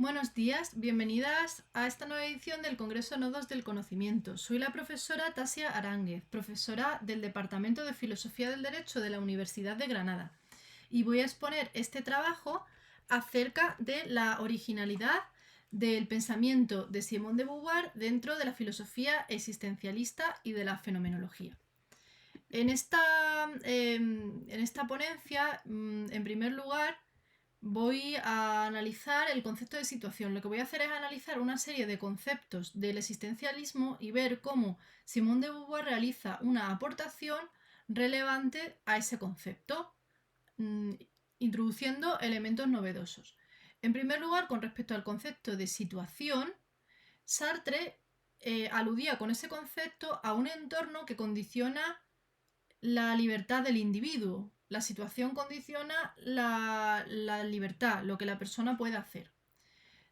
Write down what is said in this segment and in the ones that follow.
Buenos días, bienvenidas a esta nueva edición del Congreso Nodos del Conocimiento. Soy la profesora Tasia Aránguez, profesora del Departamento de Filosofía del Derecho de la Universidad de Granada, y voy a exponer este trabajo acerca de la originalidad del pensamiento de Simone de Beauvoir dentro de la filosofía existencialista y de la fenomenología. En esta ponencia, en primer lugar, voy a analizar el concepto de situación. Lo que voy a hacer es analizar una serie de conceptos del existencialismo y ver cómo Simone de Beauvoir realiza una aportación relevante a ese concepto, introduciendo elementos novedosos. En primer lugar, con respecto al concepto de situación, Sartre aludía con ese concepto a un entorno que condiciona la libertad del individuo. La situación condiciona la libertad, lo que la persona puede hacer.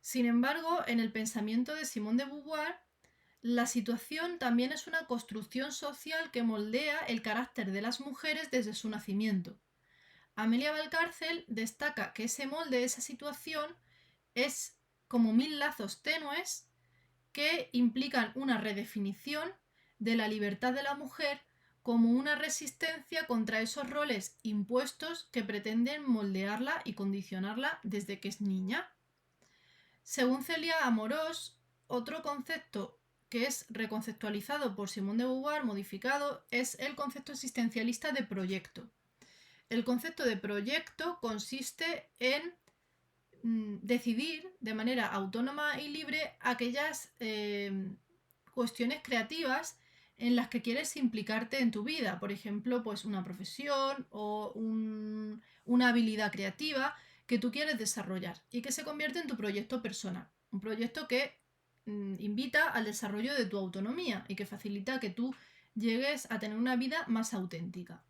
Sin embargo, en el pensamiento de Simone de Beauvoir, la situación también es una construcción social que moldea el carácter de las mujeres desde su nacimiento. Amelia Valcárcel destaca que ese molde de esa situación es como mil lazos tenues que implican una redefinición de la libertad de la mujer como una resistencia contra esos roles impuestos que pretenden moldearla y condicionarla desde que es niña. Según Celia Amorós, otro concepto que es reconceptualizado por Simone de Beauvoir, modificado, es el concepto existencialista de proyecto. El concepto de proyecto consiste en decidir de manera autónoma y libre aquellas cuestiones creativas en las que quieres implicarte en tu vida. Por ejemplo, pues una profesión o una habilidad creativa que tú quieres desarrollar y que se convierte en tu proyecto personal. Un proyecto que invita al desarrollo de tu autonomía y que facilita que tú llegues a tener una vida más auténtica.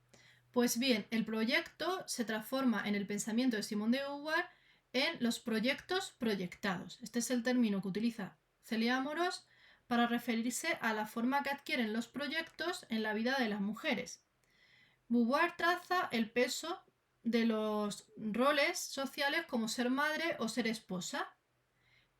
Pues bien, el proyecto se transforma en el pensamiento de Simone de Beauvoir en los proyectos proyectados. Este es el término que utiliza Celia Amorós para referirse a la forma que adquieren los proyectos en la vida de las mujeres. Beauvoir traza el peso de los roles sociales como ser madre o ser esposa.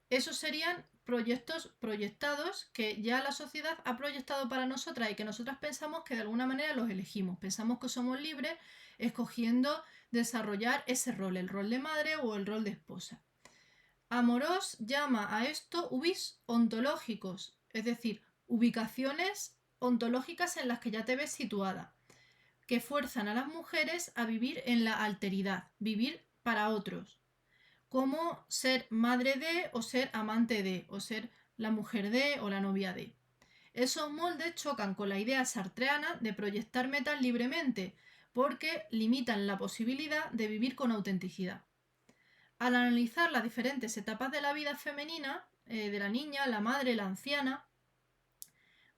Esos serían proyectos proyectados que ya la sociedad ha proyectado para nosotras y que nosotras pensamos que de alguna manera los elegimos. Pensamos que somos libres escogiendo desarrollar ese rol, el rol de madre o el rol de esposa. Amorós llama a esto ubis ontológicos, es decir, ubicaciones ontológicas en las que ya te ves situada, que fuerzan a las mujeres a vivir en la alteridad, vivir para otros, como ser madre de o ser amante de o ser la mujer de o la novia de. Esos moldes chocan con la idea sartreana de proyectarme tan libremente porque limitan la posibilidad de vivir con autenticidad. Al analizar las diferentes etapas de la vida femenina, de la niña, la madre, la anciana,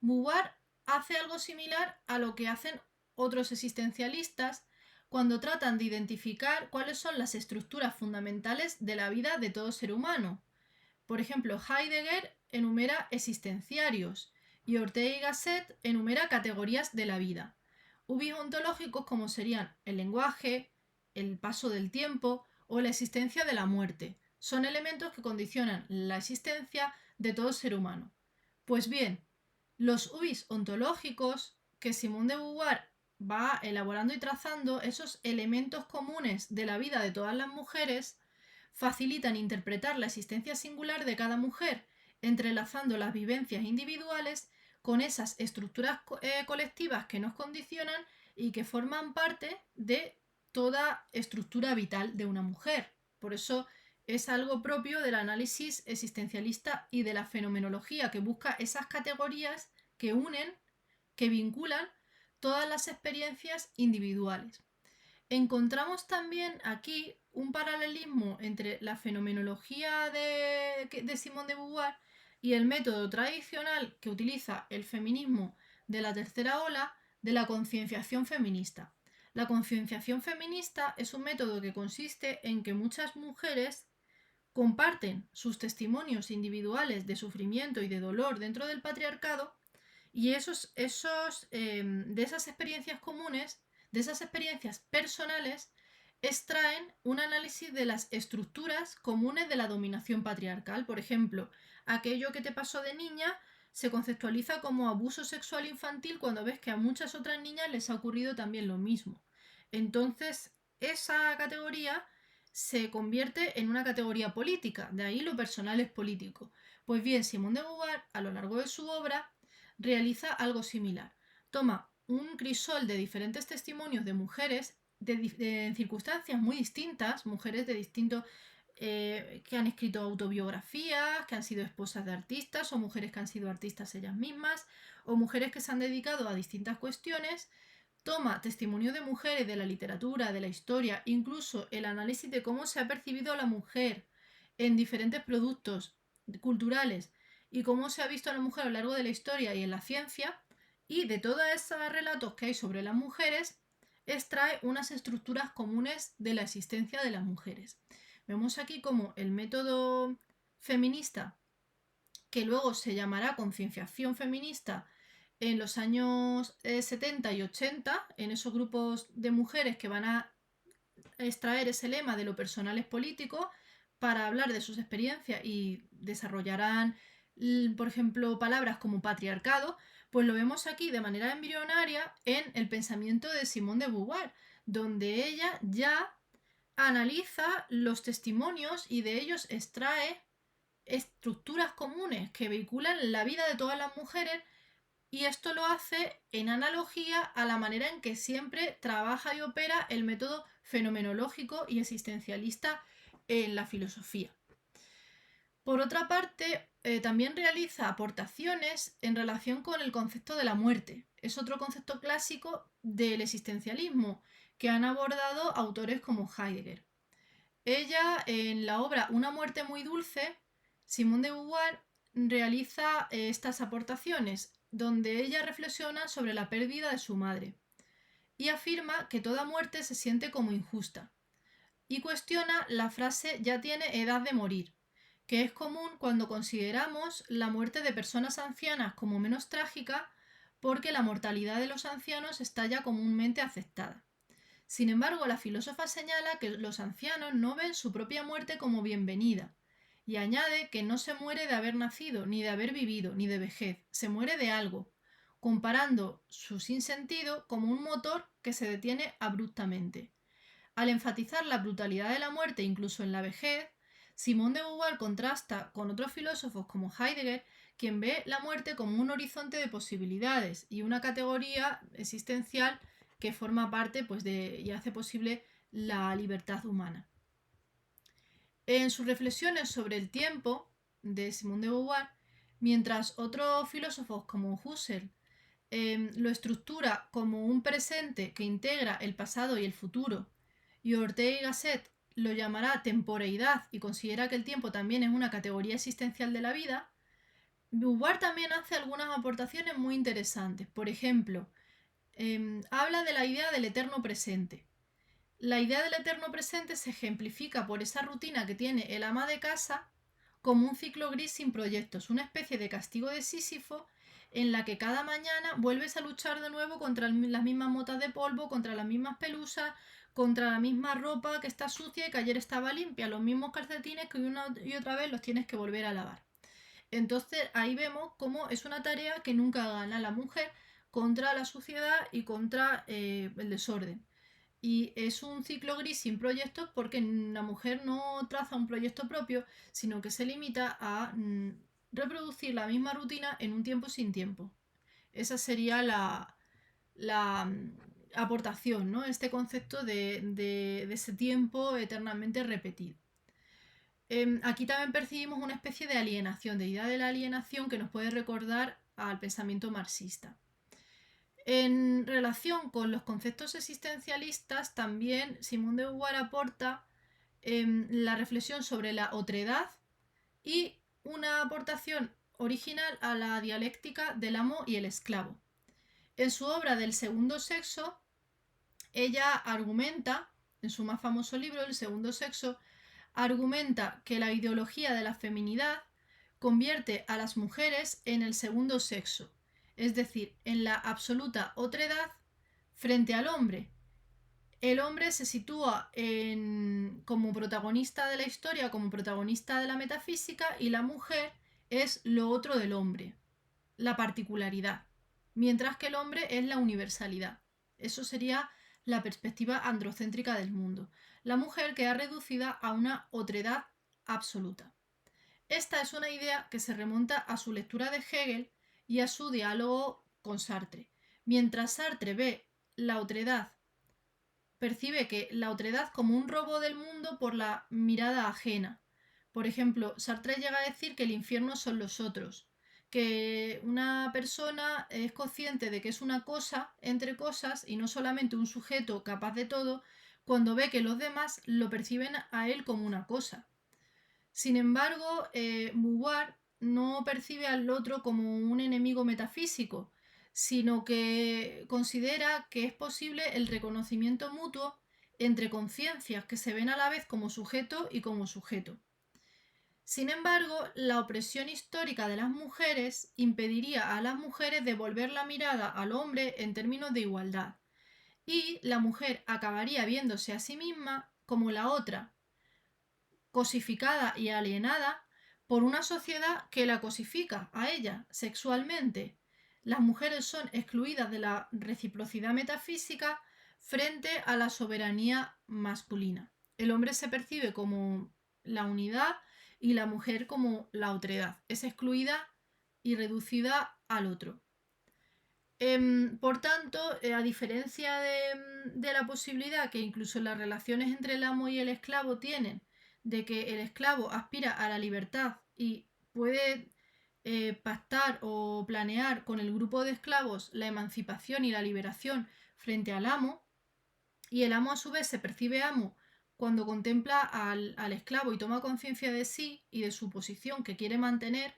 Beauvoir hace algo similar a lo que hacen otros existencialistas cuando tratan de identificar cuáles son las estructuras fundamentales de la vida de todo ser humano. Por ejemplo, Heidegger enumera existenciarios y Ortega y Gasset enumera categorías de la vida. Ubis ontológicos como serían el lenguaje, el paso del tiempo o la existencia de la muerte. Son elementos que condicionan la existencia de todo ser humano. Pues bien, los ubis ontológicos que Simone de Beauvoir va elaborando y trazando, esos elementos comunes de la vida de todas las mujeres, facilitan interpretar la existencia singular de cada mujer, entrelazando las vivencias individuales con esas estructuras colectivas que nos condicionan y que forman parte de toda estructura vital de una mujer. Por eso es algo propio del análisis existencialista y de la fenomenología, que busca esas categorías que unen, que vinculan todas las experiencias individuales. Encontramos también aquí un paralelismo entre la fenomenología de Simone de Beauvoir y el método tradicional que utiliza el feminismo de la tercera ola de la concienciación feminista. La concienciación feminista es un método que consiste en que muchas mujeres comparten sus testimonios individuales de sufrimiento y de dolor dentro del patriarcado y de esas experiencias comunes, de esas experiencias personales, extraen un análisis de las estructuras comunes de la dominación patriarcal. Por ejemplo, aquello que te pasó de niña se conceptualiza como abuso sexual infantil cuando ves que a muchas otras niñas les ha ocurrido también lo mismo. Entonces, esa categoría se convierte en una categoría política, de ahí lo personal es político. Pues bien, Simone de Beauvoir, a lo largo de su obra, realiza algo similar. Toma un crisol de diferentes testimonios de mujeres en circunstancias muy distintas, mujeres de distintos que han escrito autobiografías, que han sido esposas de artistas, o mujeres que han sido artistas ellas mismas, o mujeres que se han dedicado a distintas cuestiones. Toma testimonio de mujeres de la literatura, de la historia, incluso el análisis de cómo se ha percibido a la mujer en diferentes productos culturales y cómo se ha visto a la mujer a lo largo de la historia y en la ciencia, y de todos esos relatos que hay sobre las mujeres, extrae unas estructuras comunes de la existencia de las mujeres. Vemos aquí como el método feminista, que luego se llamará concienciación feminista en los años 70 y 80, en esos grupos de mujeres que van a extraer ese lema de lo personal es político para hablar de sus experiencias y desarrollarán, por ejemplo, palabras como patriarcado, pues lo vemos aquí de manera embrionaria en el pensamiento de Simone de Beauvoir, donde ella ya analiza los testimonios y de ellos extrae estructuras comunes que vehiculan la vida de todas las mujeres, y esto lo hace en analogía a la manera en que siempre trabaja y opera el método fenomenológico y existencialista en la filosofía. Por otra parte, también realiza aportaciones en relación con el concepto de la muerte. Es otro concepto clásico del existencialismo que han abordado autores como Heidegger. Ella, en la obra Una muerte muy dulce, Simone de Beauvoir realiza estas aportaciones, donde ella reflexiona sobre la pérdida de su madre y afirma que toda muerte se siente como injusta, y cuestiona la frase ya tiene edad de morir, que es común cuando consideramos la muerte de personas ancianas como menos trágica porque la mortalidad de los ancianos está ya comúnmente aceptada. Sin embargo, la filósofa señala que los ancianos no ven su propia muerte como bienvenida, y añade que no se muere de haber nacido, ni de haber vivido, ni de vejez, se muere de algo, comparando su sinsentido como un motor que se detiene abruptamente. Al enfatizar la brutalidad de la muerte incluso en la vejez, Simone de Beauvoir contrasta con otros filósofos como Heidegger, quien ve la muerte como un horizonte de posibilidades y una categoría existencial que forma parte pues, y hace posible la libertad humana. En sus reflexiones sobre el tiempo de Simone de Beauvoir, mientras otros filósofos como Husserl lo estructura como un presente que integra el pasado y el futuro, y Ortega y Gasset lo llamará temporeidad y considera que el tiempo también es una categoría existencial de la vida, Beauvoir también hace algunas aportaciones muy interesantes. Por ejemplo, habla de la idea del eterno presente. La idea del eterno presente se ejemplifica por esa rutina que tiene el ama de casa como un ciclo gris sin proyectos, una especie de castigo de Sísifo en la que cada mañana vuelves a luchar de nuevo contra las mismas motas de polvo, contra las mismas pelusas, contra la misma ropa que está sucia y que ayer estaba limpia, los mismos calcetines que una y otra vez los tienes que volver a lavar. Entonces ahí vemos cómo es una tarea que nunca gana la mujer contra la suciedad y contra el desorden. Y es un ciclo gris sin proyectos porque la mujer no traza un proyecto propio, sino que se limita a reproducir la misma rutina en un tiempo sin tiempo. Esa sería la aportación, ¿no? Este concepto de ese tiempo eternamente repetido. Aquí también percibimos una especie de alienación, de idea de la alienación que nos puede recordar al pensamiento marxista. En relación con los conceptos existencialistas, también Simone de Beauvoir aporta la reflexión sobre la otredad y una aportación original a la dialéctica del amo y el esclavo. En su obra del segundo sexo, ella argumenta, en su más famoso libro, El segundo sexo, argumenta que la ideología de la feminidad convierte a las mujeres en el segundo sexo, es decir, en la absoluta otredad frente al hombre, El hombre se sitúa como protagonista de la historia, como protagonista de la metafísica, y la mujer es lo otro del hombre, la particularidad, mientras que el hombre es la universalidad. Eso sería la perspectiva androcéntrica del mundo. La mujer queda reducida a una otredad absoluta. Esta es una idea que se remonta a su lectura de Hegel y a su diálogo con Sartre. Mientras Sartre ve la otredad, percibe que la otredad como un robo del mundo por la mirada ajena. Por ejemplo, Sartre llega a decir que el infierno son los otros, que una persona es consciente de que es una cosa entre cosas y no solamente un sujeto capaz de todo, cuando ve que los demás lo perciben a él como una cosa. Sin embargo, Beauvoir no percibe al otro como un enemigo metafísico, sino que considera que es posible el reconocimiento mutuo entre conciencias que se ven a la vez como sujeto y como sujeto. Sin embargo, la opresión histórica de las mujeres impediría a las mujeres devolver la mirada al hombre en términos de igualdad, y la mujer acabaría viéndose a sí misma como la otra, cosificada y alienada por una sociedad que la cosifica a ella sexualmente. Las mujeres son excluidas de la reciprocidad metafísica frente a la soberanía masculina. El hombre se percibe como la unidad y la mujer como la otredad. Es excluida y reducida al otro. Por tanto, a diferencia de la posibilidad que incluso las relaciones entre el amo y el esclavo tienen, de que el esclavo aspira a la libertad y puede pactar o planear con el grupo de esclavos la emancipación y la liberación frente al amo, y el amo a su vez se percibe amo cuando contempla al esclavo y toma conciencia de sí y de su posición que quiere mantener,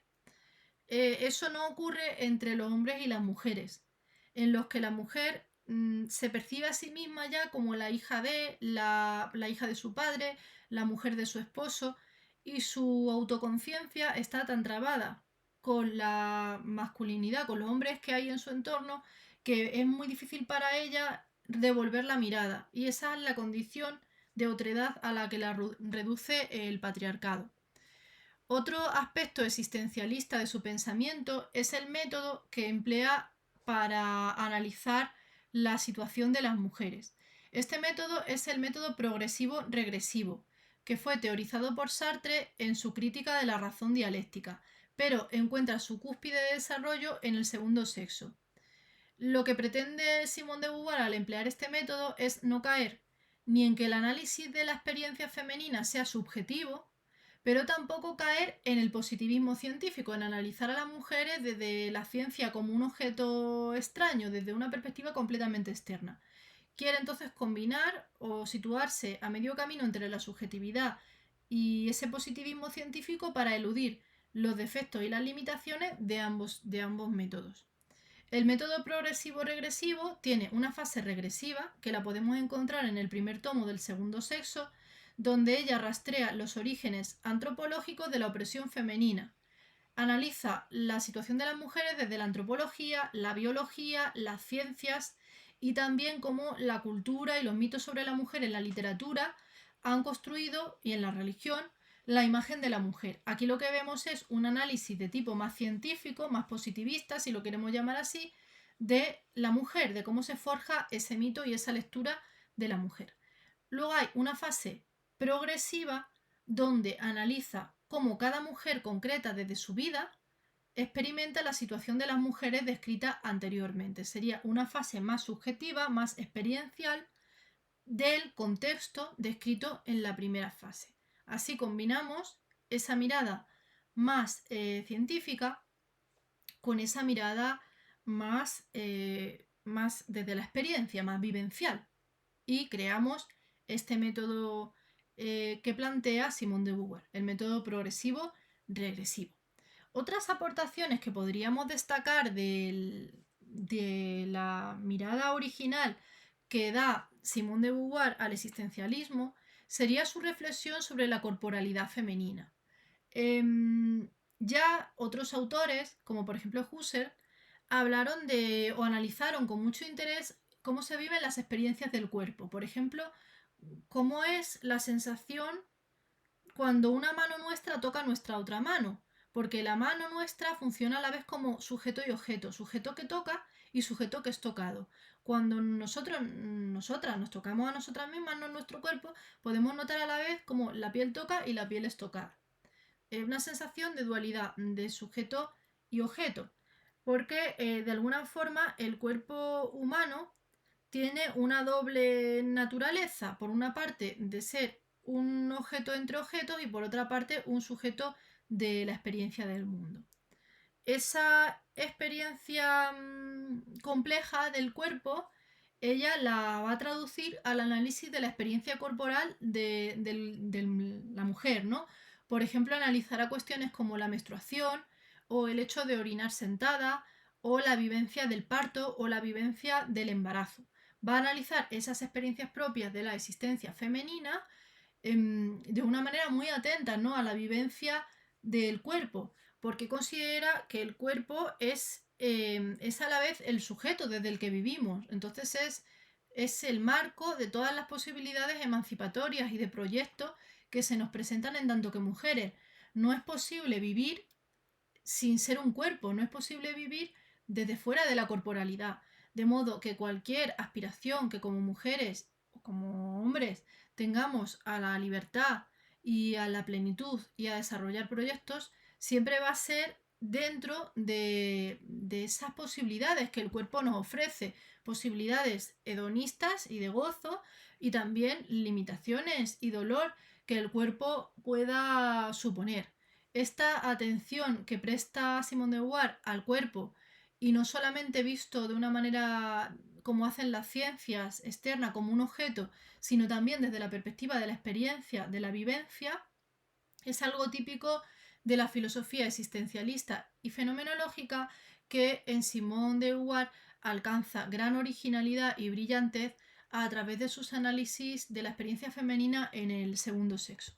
eso no ocurre entre los hombres y las mujeres, en los que la mujer se percibe a sí misma ya como la hija la hija de su padre, la mujer de su esposo, y su autoconciencia está tan trabada con la masculinidad, con los hombres que hay en su entorno, que es muy difícil para ella devolver la mirada. Y esa es la condición de otredad a la que la reduce el patriarcado. Otro aspecto existencialista de su pensamiento es el método que emplea para analizar la situación de las mujeres. Este método es el método progresivo-regresivo, que fue teorizado por Sartre en su crítica de la razón dialéctica, pero encuentra su cúspide de desarrollo en el segundo sexo. Lo que pretende Simone de Beauvoir al emplear este método es no caer ni en que el análisis de la experiencia femenina sea subjetivo, pero tampoco caer en el positivismo científico, en analizar a las mujeres desde la ciencia como un objeto extraño, desde una perspectiva completamente externa. Quiere entonces combinar o situarse a medio camino entre la subjetividad y ese positivismo científico para eludir los defectos y las limitaciones de ambos métodos. El método progresivo-regresivo tiene una fase regresiva, que la podemos encontrar en el primer tomo del segundo sexo, donde ella rastrea los orígenes antropológicos de la opresión femenina. Analiza la situación de las mujeres desde la antropología, la biología, las ciencias y también cómo la cultura y los mitos sobre la mujer en la literatura han construido, y en la religión, la imagen de la mujer. Aquí lo que vemos es un análisis de tipo más científico, más positivista, si lo queremos llamar así, de la mujer, de cómo se forja ese mito y esa lectura de la mujer. Luego hay una fase progresiva donde analiza cómo cada mujer concreta desde su vida experimenta la situación de las mujeres descrita anteriormente. Sería una fase más subjetiva, más experiencial del contexto descrito en la primera fase. Así combinamos esa mirada más científica con esa mirada más desde la experiencia, más vivencial. Y creamos este método que plantea Simone de Beauvoir, el método progresivo-regresivo. Otras aportaciones que podríamos destacar de la mirada original que da Simone de Beauvoir al existencialismo sería su reflexión sobre la corporalidad femenina. Ya otros autores, como por ejemplo Husserl, hablaron o analizaron con mucho interés cómo se viven las experiencias del cuerpo. Por ejemplo, cómo es la sensación cuando una mano nuestra toca nuestra otra mano, porque la mano nuestra funciona a la vez como sujeto y objeto, sujeto que toca y sujeto que es tocado. Cuando nosotras nos tocamos a nosotras mismas, no en nuestro cuerpo, podemos notar a la vez como la piel toca y la piel es tocada. Es una sensación de dualidad de sujeto y objeto, porque de alguna forma el cuerpo humano tiene una doble naturaleza, por una parte de ser un objeto entre objetos y por otra parte un sujeto de la experiencia del mundo. Esa experiencia compleja del cuerpo, ella la va a traducir al análisis de la experiencia corporal de la mujer, ¿no? Por ejemplo, analizará cuestiones como la menstruación o el hecho de orinar sentada o la vivencia del parto o la vivencia del embarazo. Va a analizar esas experiencias propias de la existencia femenina de una manera muy atenta, ¿no?, a la vivencia del cuerpo, porque considera que el cuerpo es a la vez el sujeto desde el que vivimos. Entonces es el marco de todas las posibilidades emancipatorias y de proyectos que se nos presentan en tanto que mujeres. No es posible vivir sin ser un cuerpo, no es posible vivir desde fuera de la corporalidad. De modo que cualquier aspiración que como mujeres o como hombres tengamos a la libertad y a la plenitud y a desarrollar proyectos, siempre va a ser dentro de esas posibilidades que el cuerpo nos ofrece, posibilidades hedonistas y de gozo, y también limitaciones y dolor que el cuerpo pueda suponer. Esta atención que presta Simone de Beauvoir al cuerpo, y no solamente visto de una manera como hacen las ciencias externa como un objeto, sino también desde la perspectiva de la experiencia, de la vivencia, es algo típico de la filosofía existencialista y fenomenológica que en Simone de Beauvoir alcanza gran originalidad y brillantez a través de sus análisis de la experiencia femenina en el segundo sexo.